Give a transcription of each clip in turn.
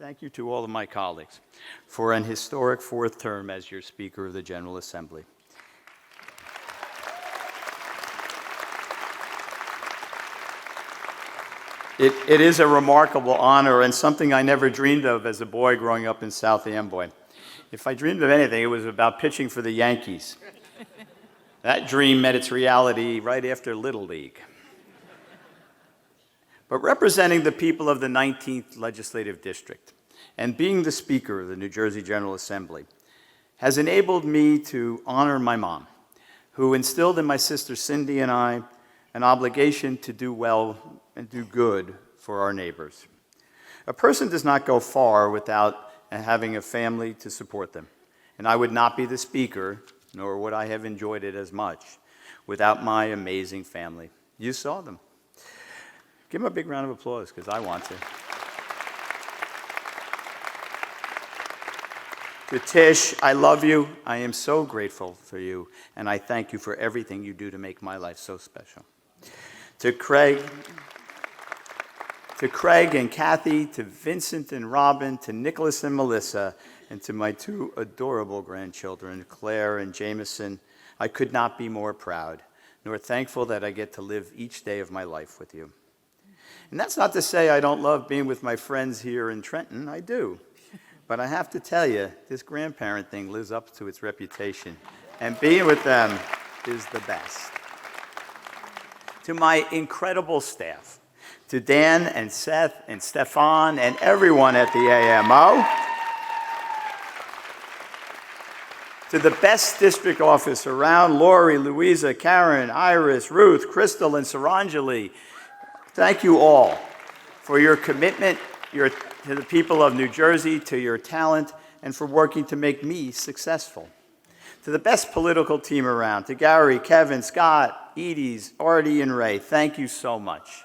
thank you to all of my colleagues for an historic fourth term as your Speaker of the General Assembly. It is a remarkable honor and something I never dreamed of as a boy growing up in South Amboy. If I dreamed of anything, it was about pitching for the Yankees. That dream met its reality right after Little League. But representing the people of the 19th Legislative District and being the Speaker of the New Jersey General Assembly has enabled me to honor my mom, who instilled in my sister Cindy and I an obligation to do well and do good for our neighbors. A person does not go far without having a family to support them, and I would not be the Speaker, nor would I have enjoyed it as much, without my amazing family. You saw them. Give them a big round of applause, because I want to. To Tish, I love you. I am so grateful for you, and I thank you for everything you do to make my life so special. To Craig and Kathy, to Vincent and Robin, to Nicholas and Melissa, and to my two adorable grandchildren, Claire and Jameson, I could not be more proud, nor thankful that I get to live each day of my life with you. And that's not to say I don't love being with my friends here in Trenton. I do. But I have to tell you, this grandparent thing lives up to its reputation, and being with them is the best. To my incredible staff, to Dan and Seth and Stefan and everyone at the AMO, to the best district office around, Lori, Louisa, Karen, Iris, Ruth, Crystal, and Saranjali, thank you all for your commitment to the people of New Jersey, to your talent, and for working to make me successful. To the best political team around, to Gary, Kevin, Scott, Edie's, Artie, and Ray, thank you so much.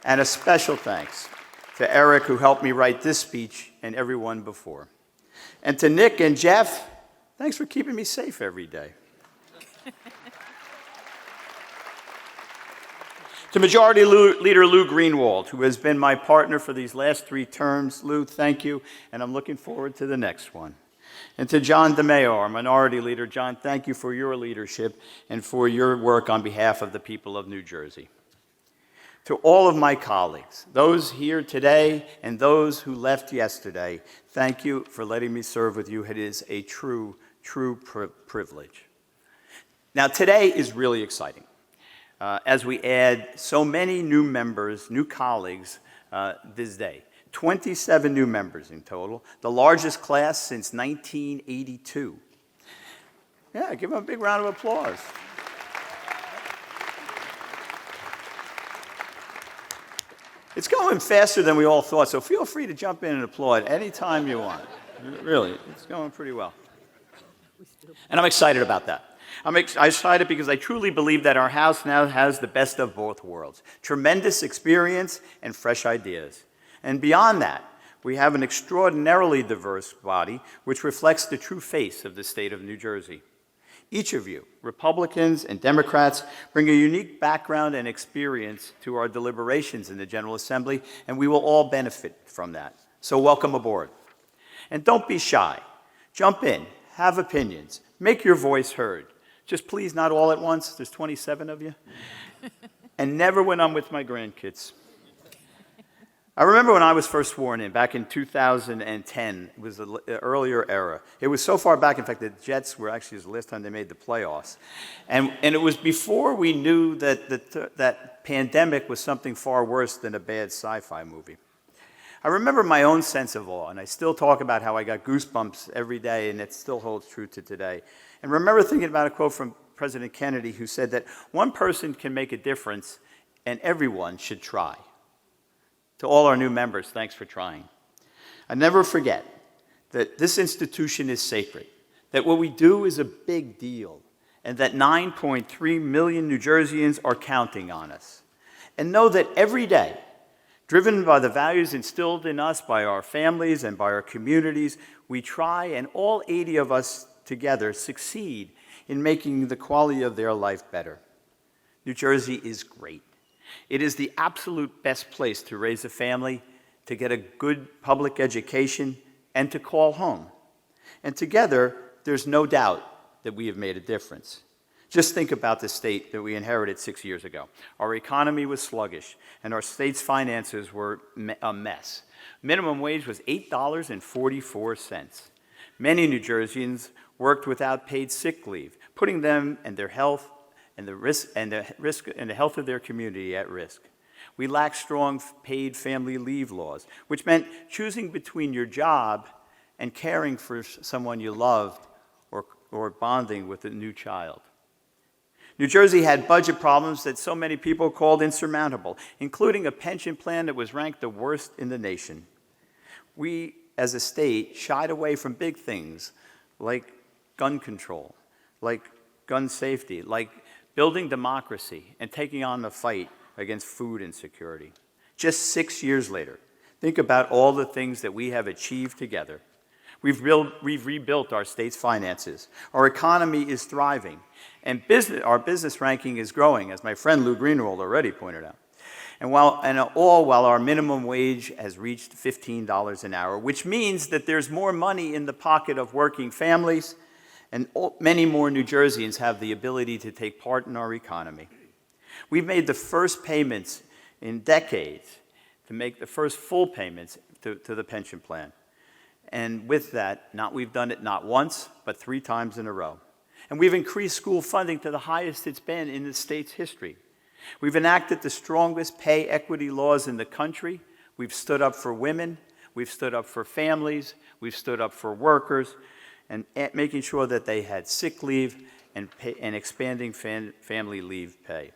And a special thanks to Eric, who helped me write this speech, and everyone before. And to Nick and Jeff, thanks for keeping me safe every day. To Majority Leader Lou Greenwald, who has been my partner for these last 3 terms, Lou, thank you, and I'm looking forward to the next one. And to John DeMeo, our Minority Leader, John, thank you for your leadership and for your work on behalf of the people of New Jersey. To all of my colleagues, those here today and those who left yesterday, thank you for letting me serve with you. It is a true privilege. Now, today is really exciting as we add so many new members, new colleagues this day. 27 new members in total, the largest class since 1982. Yeah, give them a big round of applause. It's going faster than we all thought, so feel free to jump in and applaud anytime you want. Really, it's going pretty well. And I'm excited about that. I'm excited because I truly believe that our House now has the best of both worlds, tremendous experience and fresh ideas. And beyond that, we have an extraordinarily diverse body which reflects the true face of the state of New Jersey. Each of you, Republicans and Democrats, bring a unique background and experience to our deliberations in the General Assembly, and we will all benefit from that. So welcome aboard. And don't be shy. Jump in, have opinions, make your voice heard. Just please not all at once. There's 27 of you. And never when I'm with my grandkids. I remember when I was first sworn in, back in 2010. It was an earlier era. It was so far back, in fact, the Jets were actually the last time they made the playoffs. And it was before we knew that pandemic was something far worse than a bad sci-fi movie. I remember my own sense of awe, and I still talk about how I got goosebumps every day, and it still holds true to today. And remember thinking about a quote from President Kennedy, who said that one person can make a difference, and everyone should try. To all our new members, thanks for trying. I never forget that this institution is sacred, that what we do is a big deal, and that 9.3 million New Jerseyans are counting on us. And know that every day, driven by the values instilled in us by our families and by our communities, we try, and all 80 of us together succeed in making the quality of their life better. New Jersey is great. It is the absolute best place to raise a family to get a good public education, and to call home. And together, there's no doubt that we have made a difference. Just think about the state that we inherited 6 years ago. Our economy was sluggish, and our state's finances were a mess. Minimum wage was $8.44. Many New Jerseyans worked without paid sick leave, putting them and their health and the health of their community at risk. We lacked strong paid family leave laws, which meant choosing between your job and caring for someone you loved or bonding with a new child. New Jersey had budget problems that so many people called insurmountable, including a pension plan that was ranked the worst in the nation. We, as a state, shied away from big things like gun control, like gun safety, like building democracy and taking on the fight against food insecurity. Just 6 years later, think about all the things that we have achieved together. We've rebuilt our state's finances. Our economy is thriving, and our business ranking is growing, as my friend Lou Greenwald already pointed out. And while our minimum wage has reached $15 an hour, which means that there's more money in the pocket of working families, and many more New Jerseyans have the ability to take part in our economy. We've made the first payments in decades to make the first full payments to the pension plan. And with that, we've done it not once, but 3 times in a row. And we've increased school funding to the highest it's been in the state's history. We've enacted the strongest pay equity laws in the country. We've stood up for women. We've stood up for families. We've stood up for workers, and making sure that they had sick leave and expanding family leave pay.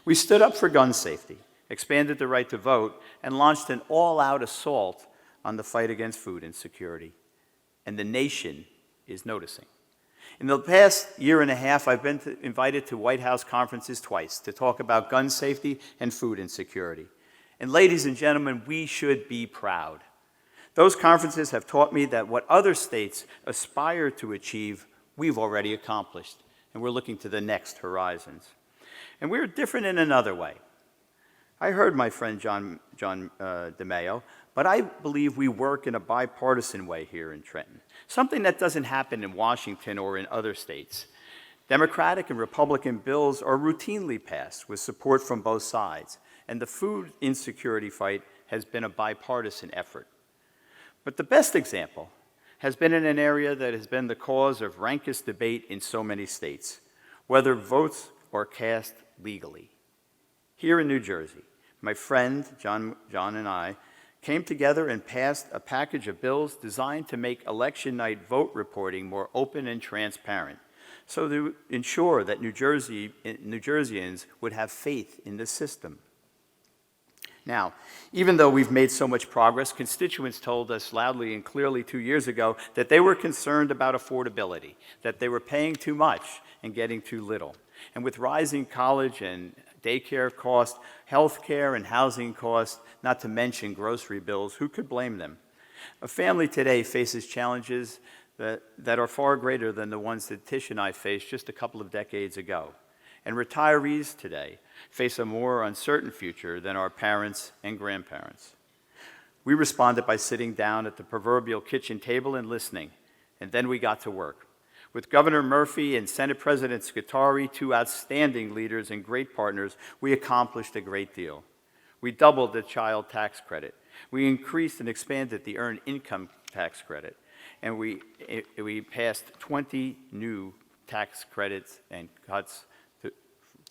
We stood up for gun safety, expanded the right to vote, and launched an all-out assault on the fight against food insecurity. And the nation is noticing. In the past year and a half, I've been invited to White House conferences twice to talk about gun safety and food insecurity. And ladies and gentlemen, we should be proud. Those conferences have taught me that what other states aspire to achieve, we've already accomplished, and we're looking to the next horizons. And we're different in another way. I heard my friend John DeMaio, but I believe we work in a bipartisan way here in Trenton, something that doesn't happen in Washington or in other states. Democratic and Republican bills are routinely passed with support from both sides, and the food insecurity fight has been a bipartisan effort. But the best example has been in an area that has been the cause of rankest debate in so many states, whether votes are cast legally. Here in New Jersey, my friend John and I came together and passed a package of bills designed to make election night vote reporting more open and transparent, so to ensure that New Jerseyans would have faith in the system. Now, even though we've made so much progress, constituents told us loudly and clearly 2 years ago that they were concerned about affordability, that they were paying too much and getting too little. And with rising college and daycare costs, health care and housing costs, not to mention grocery bills, who could blame them? A family today faces challenges that are far greater than the ones that Tish and I faced just a couple of decades ago. And retirees today face a more uncertain future than our parents and grandparents. We responded by sitting down at the proverbial kitchen table and listening, and then we got to work. With Governor Murphy and Senate President Scutari, 2 outstanding leaders and great partners, we accomplished a great deal. We doubled the child tax credit. We increased and expanded the earned income tax credit. And we passed 20 new tax credits and cuts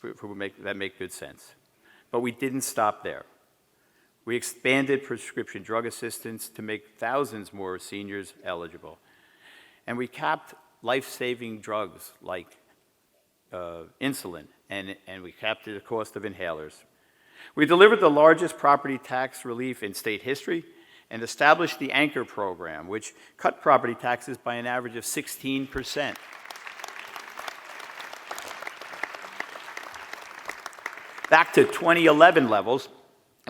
that make good sense. But we didn't stop there. We expanded prescription drug assistance to make thousands more seniors eligible. And we capped life-saving drugs like insulin, and we capped the cost of inhalers. We delivered the largest property tax relief in state history and established the Anchor program, which cut property taxes by an average of 16%. Back to 2011 levels,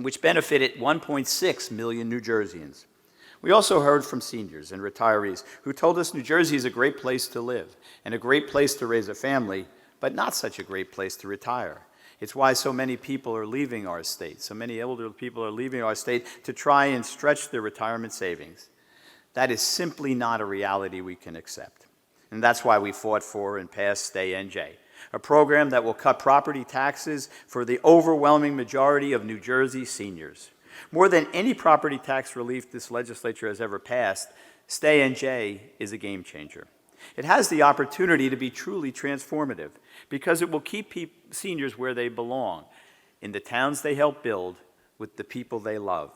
which benefited 1.6 million New Jerseyans. We also heard from seniors and retirees who told us New Jersey is a great place to live and a great place to raise a family, but not such a great place to retire. It's why so many people are leaving our state. So many elderly people are leaving our state to try and stretch their retirement savings. That is simply not a reality we can accept. And that's why we fought for and passed Stay NJ, a program that will cut property taxes for the overwhelming majority of New Jersey seniors. More than any property tax relief this legislature has ever passed, Stay NJ is a game changer. It has the opportunity to be truly transformative because it will keep seniors where they belong, in the towns they help build, with the people they love.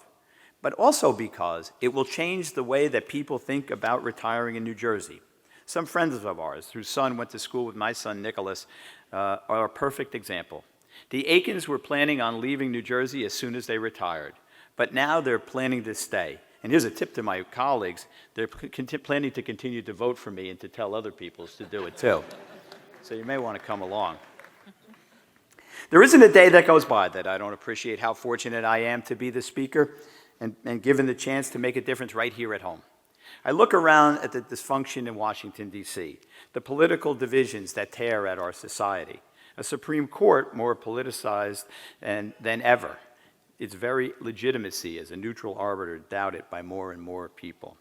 But also because it will change the way that people think about retiring in New Jersey. Some friends of ours, whose son went to school with my son, Nicholas, are a perfect example. The Aikens were planning on leaving New Jersey as soon as they retired, but now they're planning to stay. And here's a tip to my colleagues. They're planning to continue to vote for me and to tell other people to do it too. So you may want to come along. There isn't a day that goes by that I don't appreciate how fortunate I am to be the speaker and given the chance to make a difference right here at home. I look around at the dysfunction in Washington, D.C., the political divisions that tear at our society, a Supreme Court more politicized than ever, its very legitimacy as a neutral arbiter doubted by more and more people.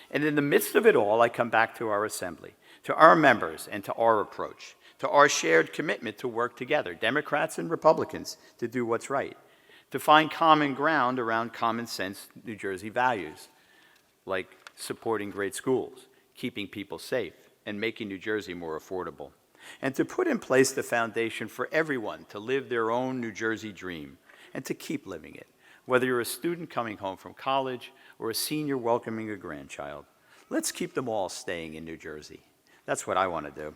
And in the midst of it all, I come back to our assembly, to our members, and to our approach, to our shared commitment to work together, Democrats and Republicans, to do what's right, to find common ground around common sense New Jersey values, like supporting great schools, keeping people safe, and making New Jersey more affordable, and to put in place the foundation for everyone to live their own New Jersey dream, and to keep living it, whether you're a student coming home from college or a senior welcoming a grandchild. Let's keep them all staying in New Jersey. That's what I want to do.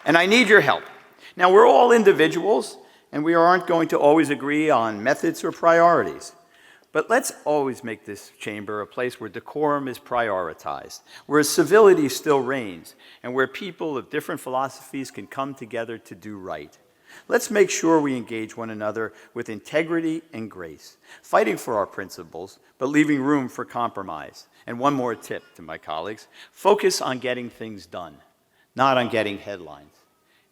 And I need your help. Now, we're all individuals, and we aren't going to always agree on methods or priorities. But let's always make this chamber a place where decorum is prioritized, where civility still reigns, and where people of different philosophies can come together to do right. Let's make sure we engage one another with integrity and grace, fighting for our principles, but leaving room for compromise. And one more tip to my colleagues: focus on getting things done, not on getting headlines.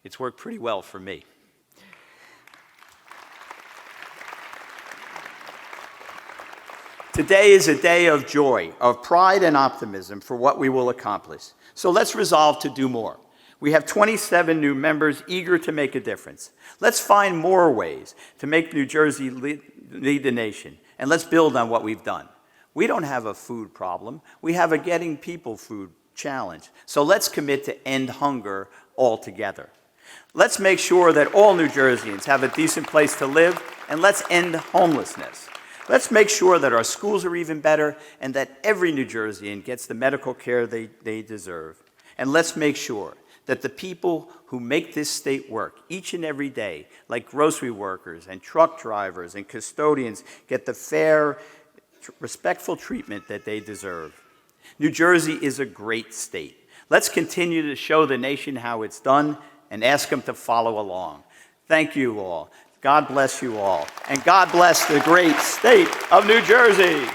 It's worked pretty well for me. Today is a day of joy, of pride and optimism for what we will accomplish. So let's resolve to do more. We have 27 new members eager to make a difference. Let's find more ways to make New Jersey lead the nation, and let's build on what we've done. We don't have a food problem. We have a getting people food challenge. So let's commit to end hunger altogether. Let's make sure that all New Jerseyans have a decent place to live, and let's end homelessness. Let's make sure that our schools are even better and that every New Jerseyan gets the medical care they deserve. And let's make sure that the people who make this state work each and every day, like grocery workers and truck drivers and custodians, get the fair, respectful treatment that they deserve. New Jersey is a great state. Let's continue to show the nation how it's done and ask them to follow along. Thank you all. God bless you all. And God bless the great state of New Jersey.